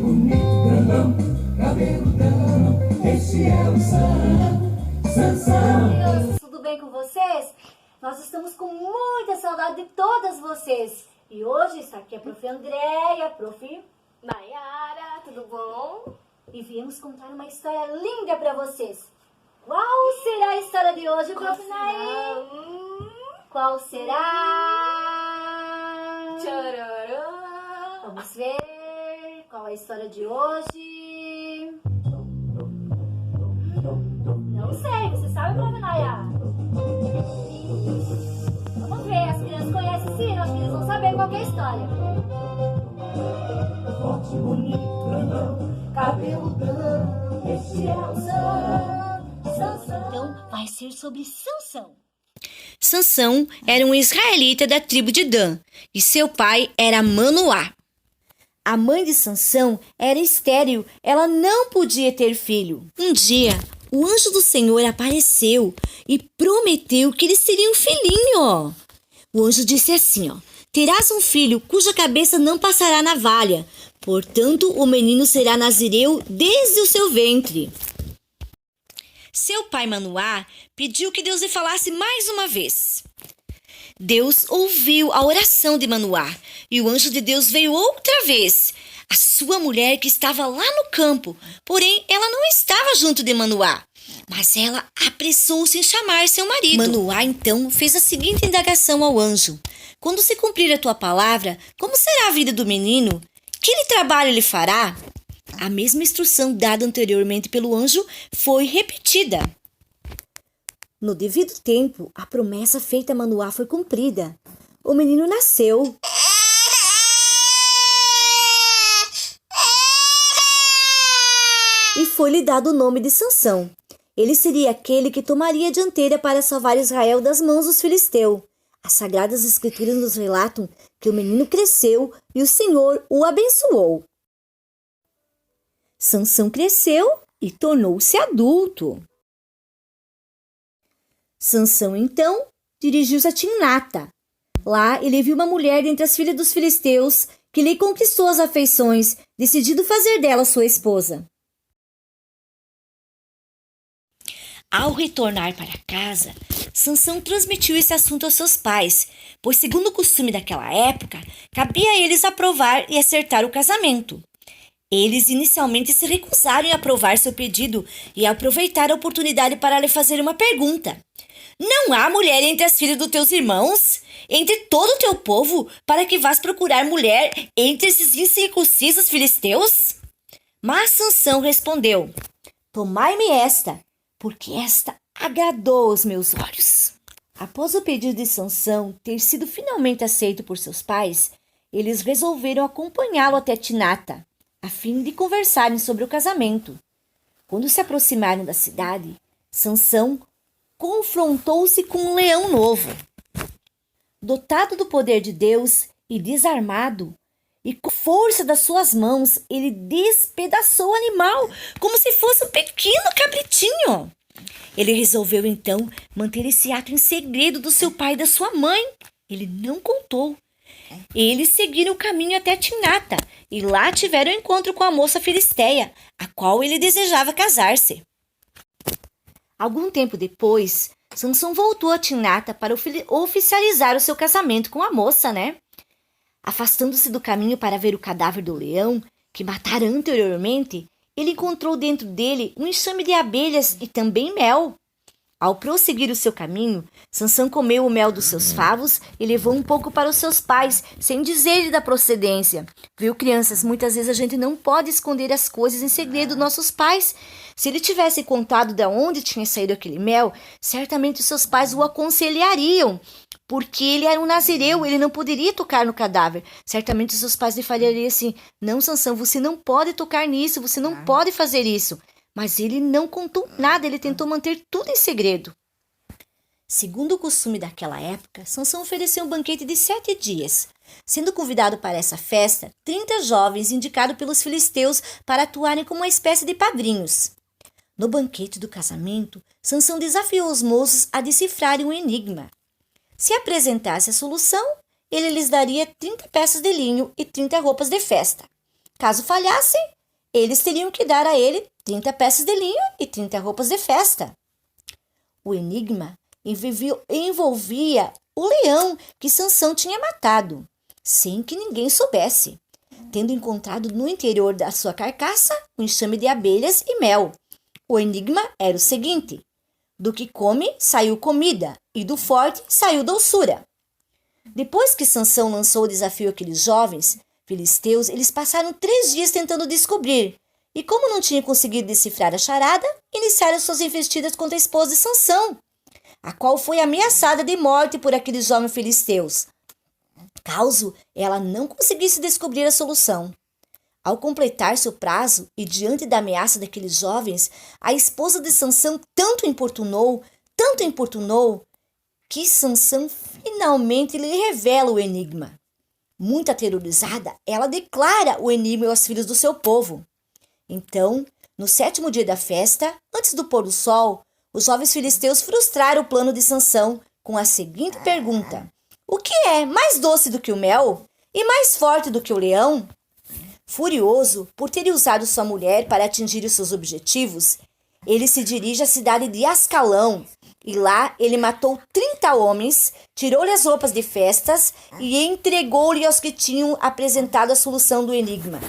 bonito, grandão, cabeludão, esse é o Sansão. Tudo bem com vocês? Nós estamos com muita saudade de todas vocês. E hoje está aqui a Prof. Andréia, Prof. Maiara, tudo bom? E viemos contar uma história linda para vocês. Qual será a história de hoje, Prof. Naí? Qual será? Tchororô. Vamos ver qual é a história de hoje. Não sei, você sabe, Prof. Nayá? Vamos ver, as crianças conhecem sim, acho que eles vão saber qual que é a história. Forte, bonito, grandão, cabeludão, esse é o Sansão. Então, vai ser sobre Sansão. Sansão era um israelita da tribo de Dan e seu pai era Manoá. A mãe de Sansão era estéril, ela não podia ter filho. Um dia, o anjo do Senhor apareceu e prometeu que eles teriam um filhinho. O anjo disse assim, terás um filho cuja cabeça não passará navalha, portanto o menino será nazireu desde o seu ventre. Seu pai Manoá pediu que Deus lhe falasse mais uma vez. Deus ouviu a oração de Manoá e o anjo de Deus veio outra vez. A sua mulher que estava lá no campo, porém ela não estava junto de Manoá, mas ela apressou-se em chamar seu marido. Manoá então fez a seguinte indagação ao anjo: quando se cumprir a tua palavra, como será a vida do menino? Que trabalho ele fará? A mesma instrução dada anteriormente pelo anjo foi repetida. No devido tempo, a promessa feita a Manoá foi cumprida. O menino nasceu. E foi-lhe dado o nome de Sansão. Ele seria aquele que tomaria a dianteira para salvar Israel das mãos dos filisteus. As Sagradas Escrituras nos relatam que o menino cresceu e o Senhor o abençoou. Sansão cresceu e tornou-se adulto. Sansão, então, dirigiu-se a Timnata. Lá ele viu uma mulher dentre as filhas dos filisteus que lhe conquistou as afeições, decidindo fazer dela sua esposa. Ao retornar para casa, Sansão transmitiu esse assunto aos seus pais, pois, segundo o costume daquela época, cabia a eles aprovar e acertar o casamento. Eles inicialmente se recusaram em aprovar seu pedido e aproveitaram a oportunidade para lhe fazer uma pergunta. Não há mulher entre as filhas dos teus irmãos, entre todo o teu povo, para que vás procurar mulher entre esses incircuncisos filisteus? Mas Sansão respondeu: tomai-me esta, porque esta agradou os meus olhos. Após o pedido de Sansão ter sido finalmente aceito por seus pais, eles resolveram acompanhá-lo até Timnata, a fim de conversarem sobre o casamento. Quando se aproximaram da cidade, Sansão confrontou-se com um leão novo. Dotado do poder de Deus e desarmado, e com força das suas mãos, ele despedaçou o animal como se fosse um pequeno cabritinho. Ele resolveu então manter esse ato em segredo do seu pai e da sua mãe. Ele não contou. Eles seguiram o caminho até Timnata e lá tiveram um encontro com a moça filisteia, a qual ele desejava casar-se. Algum tempo depois, Sansão voltou a Timnata para oficializar o seu casamento com a moça, Afastando-se do caminho para ver o cadáver do leão, que matara anteriormente, ele encontrou dentro dele um enxame de abelhas e também mel. Ao prosseguir o seu caminho, Sansão comeu o mel dos seus favos e levou um pouco para os seus pais, sem dizer-lhe da procedência. Viu, crianças? Muitas vezes a gente não pode esconder as coisas em segredo dos nossos pais. Se ele tivesse contado de onde tinha saído aquele mel, certamente os seus pais o aconselhariam, porque ele era um nazireu, ele não poderia tocar no cadáver. Certamente os seus pais lhe falariam assim: não, Sansão, você não pode tocar nisso, você não pode fazer isso. Mas ele não contou nada, ele tentou manter tudo em segredo. Segundo o costume daquela época, Sansão ofereceu um banquete de 7 dias. Sendo convidado para essa festa, 30 jovens indicados pelos filisteus para atuarem como uma espécie de padrinhos. No banquete do casamento, Sansão desafiou os moços a decifrarem um enigma. Se apresentasse a solução, ele lhes daria 30 peças de linho e 30 roupas de festa. Caso falhassem, eles teriam que dar a ele 30 peças de linho e 30 roupas de festa. O enigma envolvia o leão que Sansão tinha matado, sem que ninguém soubesse, tendo encontrado no interior da sua carcaça um enxame de abelhas e mel. O enigma era o seguinte: do que come, saiu comida, e do forte saiu doçura. Depois que Sansão lançou o desafio àqueles jovens filisteus, eles passaram 3 dias tentando descobrir, e como não tinham conseguido decifrar a charada, iniciaram suas investidas contra a esposa de Sansão, a qual foi ameaçada de morte por aqueles jovens filisteus, caso ela não conseguisse descobrir a solução. Ao completar seu prazo e diante da ameaça daqueles jovens, a esposa de Sansão tanto importunou, que Sansão finalmente lhe revela o enigma. Muito aterrorizada, ela declara o enigma aos filhos do seu povo. Então, no 7º dia da festa, antes do pôr do sol, os jovens filisteus frustraram o plano de Sansão com a seguinte pergunta: o que é mais doce do que o mel e mais forte do que o leão? Furioso por ter usado sua mulher para atingir os seus objetivos, ele se dirige à cidade de Ascalão e lá ele matou 30 homens, tirou-lhe as roupas de festas e entregou-lhe aos que tinham apresentado a solução do enigma.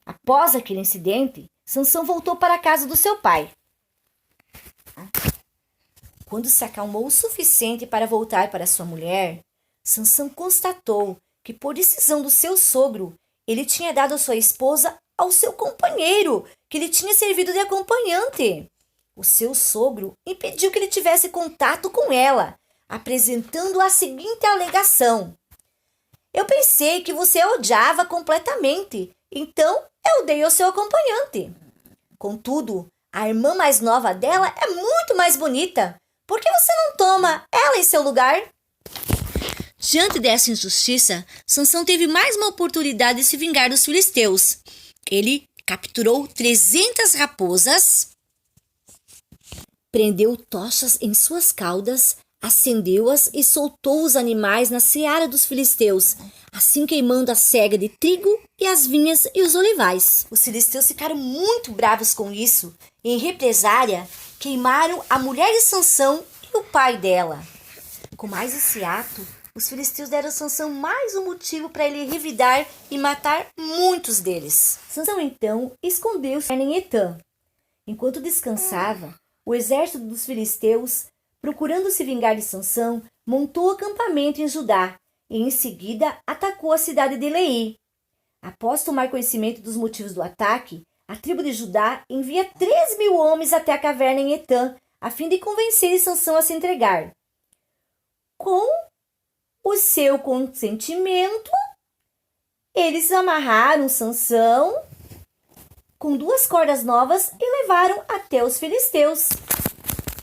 Após aquele incidente, Sansão voltou para a casa do seu pai. Quando se acalmou o suficiente para voltar para sua mulher, Sansão constatou que, por decisão do seu sogro, ele tinha dado a sua esposa ao seu companheiro, que lhe tinha servido de acompanhante. O seu sogro impediu que ele tivesse contato com ela, apresentando a seguinte alegação: eu pensei que você a odiava completamente, então eu dei ao seu acompanhante. Contudo, a irmã mais nova dela é muito mais bonita. Por que você não toma ela em seu lugar? Diante dessa injustiça, Sansão teve mais uma oportunidade de se vingar dos filisteus. Ele capturou 300 raposas, prendeu tochas em suas caudas, acendeu-as e soltou os animais na seara dos filisteus, assim queimando a cega de trigo e as vinhas e os olivais. Os filisteus ficaram muito bravos com isso e, em represária, queimaram a mulher de Sansão e o pai dela. Com mais esse ato, os filisteus deram a Sansão mais um motivo para ele revidar e matar muitos deles. Sansão então escondeu-se em Etã. Enquanto descansava, o exército dos filisteus, procurando se vingar de Sansão, montou acampamento em Judá e em seguida atacou a cidade de Leí. Após tomar conhecimento dos motivos do ataque, a tribo de Judá envia 3.000 homens até a caverna em Etã, a fim de convencer Sansão a se entregar. Com o seu consentimento, eles amarraram Sansão com 2 cordas novas e levaram até os filisteus.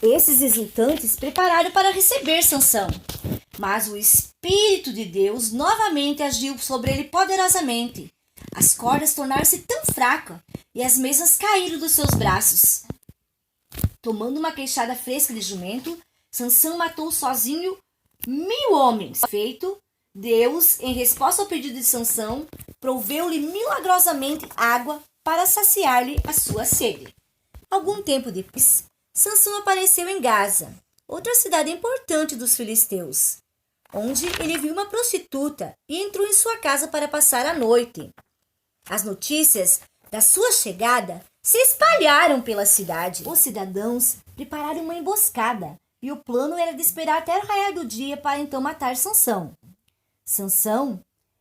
Esses exultantes prepararam para receber Sansão, mas o Espírito de Deus novamente agiu sobre ele poderosamente. As cordas tornaram-se tão fracas e as mesas caíram dos seus braços. Tomando uma queixada fresca de jumento, Sansão matou sozinho 1.000 homens. Feito, Deus, em resposta ao pedido de Sansão, proveu-lhe milagrosamente água para saciar-lhe a sua sede. Algum tempo depois, Sansão apareceu em Gaza, outra cidade importante dos filisteus, onde ele viu uma prostituta e entrou em sua casa para passar a noite. As notícias da sua chegada se espalharam pela cidade. Os cidadãos prepararam uma emboscada e o plano era de esperar até o raiar do dia para então matar Sansão. Sansão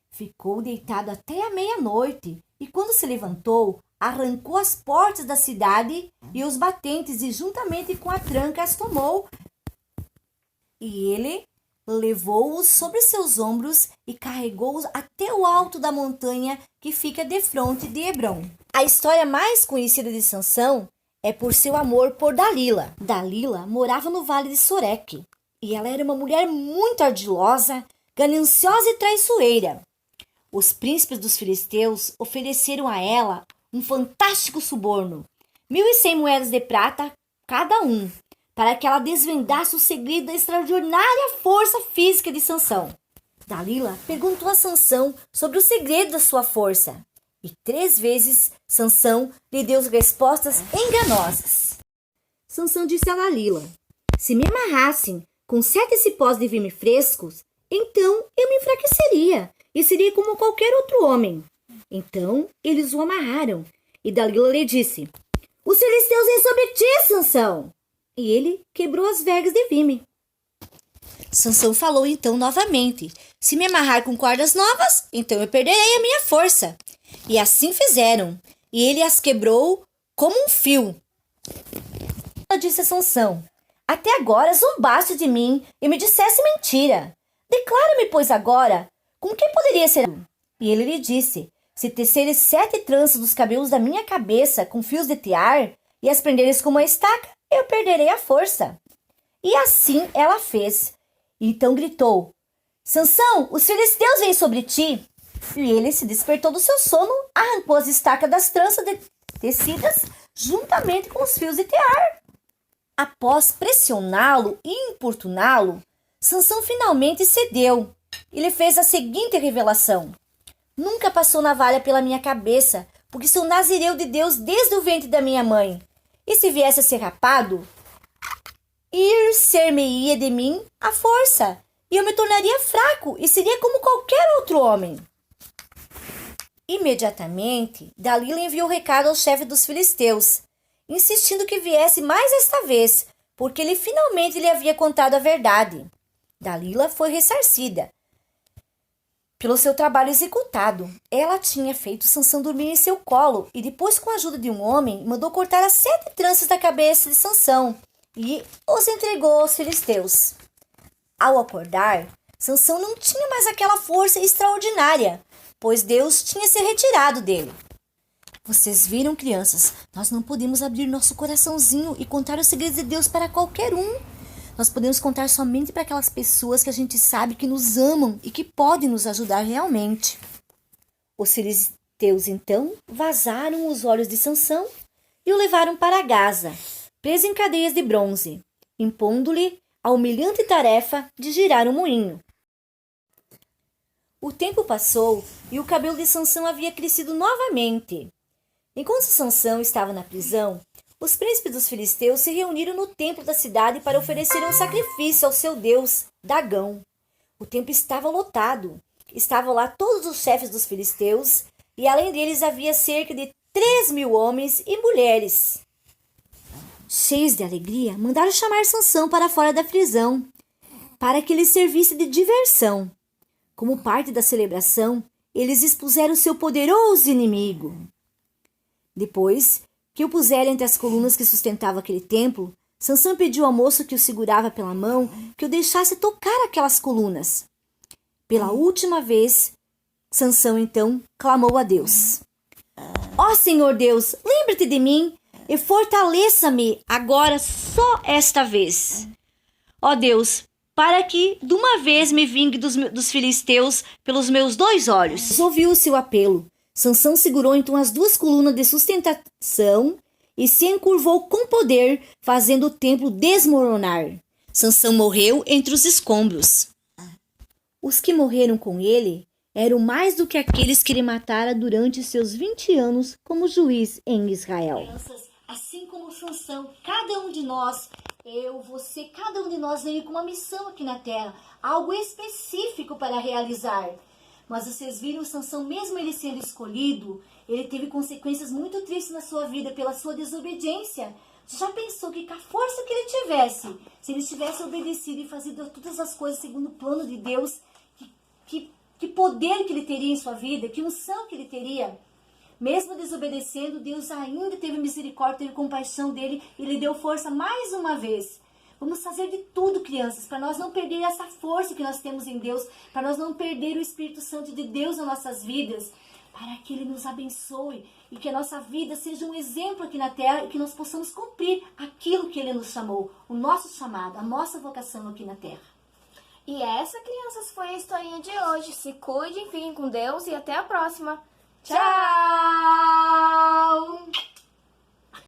ficou deitado até a meia-noite e, quando se levantou, arrancou as portas da cidade e os batentes e, juntamente com a tranca, as tomou. E ele levou-os sobre seus ombros e carregou-os até o alto da montanha que fica defronte de Hebrom. A história mais conhecida de Sansão é por seu amor por Dalila. Dalila morava no vale de Soreque e ela era uma mulher muito ardilosa, gananciosa e traiçoeira. Os príncipes dos filisteus ofereceram a ela um fantástico suborno, 1.100 moedas de prata cada um, para que ela desvendasse o segredo da extraordinária força física de Sansão. Dalila perguntou a Sansão sobre o segredo da sua força. E 3 vezes Sansão lhe deu respostas enganosas. Sansão disse a Dalila: se me amarrassem com 7 cipós de vime frescos, então eu me enfraqueceria e seria como qualquer outro homem. Então eles o amarraram, e Dalila lhe disse: os filisteus vêm sobre ti, Sansão! E ele quebrou as vergas de vime. Sansão falou então novamente: se me amarrar com cordas novas, então eu perderei a minha força. E assim fizeram, e ele as quebrou como um fio. Ela disse a Sansão: até agora zombaste de mim e me disseste mentira. Declara-me, pois, agora, com quem poderia ser? E ele lhe disse: se teceres 7 tranças dos cabelos da minha cabeça com fios de tear e as prenderes com uma estaca, eu perderei a força. E assim ela fez. Então gritou: Sansão, os filisteus vêm sobre ti. E ele se despertou do seu sono, arrancou as estacas das tranças tecidas juntamente com os fios de tear. Após pressioná-lo e importuná-lo, Sansão finalmente cedeu e lhe fez a seguinte revelação: nunca passou navalha pela minha cabeça, porque sou nazireu de Deus desde o ventre da minha mãe. E se viesse a ser rapado, ser-me-ia de mim a força, e eu me tornaria fraco e seria como qualquer outro homem. Imediatamente, Dalila enviou recado ao chefe dos filisteus, insistindo que viesse mais esta vez, porque ele finalmente lhe havia contado a verdade. Dalila foi ressarcida pelo seu trabalho executado. Ela tinha feito Sansão dormir em seu colo e depois, com a ajuda de um homem, mandou cortar as 7 tranças da cabeça de Sansão e os entregou aos filisteus. Ao acordar, Sansão não tinha mais aquela força extraordinária, pois Deus tinha se retirado dele. Vocês viram, crianças? Nós não podemos abrir nosso coraçãozinho e contar os segredos de Deus para qualquer um. Nós podemos contar somente para aquelas pessoas que a gente sabe que nos amam e que podem nos ajudar realmente. Os filisteus, então, vazaram os olhos de Sansão e o levaram para Gaza, preso em cadeias de bronze, impondo-lhe a humilhante tarefa de girar um moinho. O tempo passou e o cabelo de Sansão havia crescido novamente. Enquanto Sansão estava na prisão, os príncipes dos filisteus se reuniram no templo da cidade para oferecer um sacrifício ao seu deus, Dagão. O templo estava lotado. Estavam lá todos os chefes dos filisteus, e além deles havia cerca de 3.000 homens e mulheres. Cheios de alegria, mandaram chamar Sansão para fora da prisão, para que lhe servisse de diversão. Como parte da celebração, eles expuseram seu poderoso inimigo. Depois que o puseram entre as colunas que sustentavam aquele templo, Sansão pediu ao moço que o segurava pela mão que o deixasse tocar aquelas colunas. Pela última vez, Sansão então clamou a Deus: Ó Senhor Deus, lembra-te de mim e fortaleça-me agora só esta vez. Ó Deus, para que de uma vez me vingue dos filisteus pelos meus 2 olhos. Ouviu o seu apelo. Sansão segurou então as 2 colunas de sustentação e se encurvou com poder, fazendo o templo desmoronar. Sansão morreu entre os escombros. Os que morreram com ele eram mais do que aqueles que ele matara durante seus 20 anos como juiz em Israel. Assim como Sansão, cada um de nós, eu, você, cada um de nós veio com uma missão aqui na Terra, algo específico para realizar. Mas vocês viram, Sansão, mesmo ele sendo escolhido, ele teve consequências muito tristes na sua vida pela sua desobediência. Você já pensou que com a força que ele tivesse, se ele tivesse obedecido e fazido todas as coisas segundo o plano de Deus, que poder que ele teria em sua vida, que unção que ele teria? Mesmo desobedecendo, Deus ainda teve misericórdia, teve compaixão dele e lhe deu força mais uma vez. Vamos fazer de tudo, crianças, para nós não perder essa força que nós temos em Deus, para nós não perder o Espírito Santo de Deus nas nossas vidas, para que Ele nos abençoe e que a nossa vida seja um exemplo aqui na Terra e que nós possamos cumprir aquilo que Ele nos chamou, o nosso chamado, a nossa vocação aqui na Terra. E essa, crianças, foi a historinha de hoje. Se cuidem, fiquem com Deus e até a próxima. Tchau!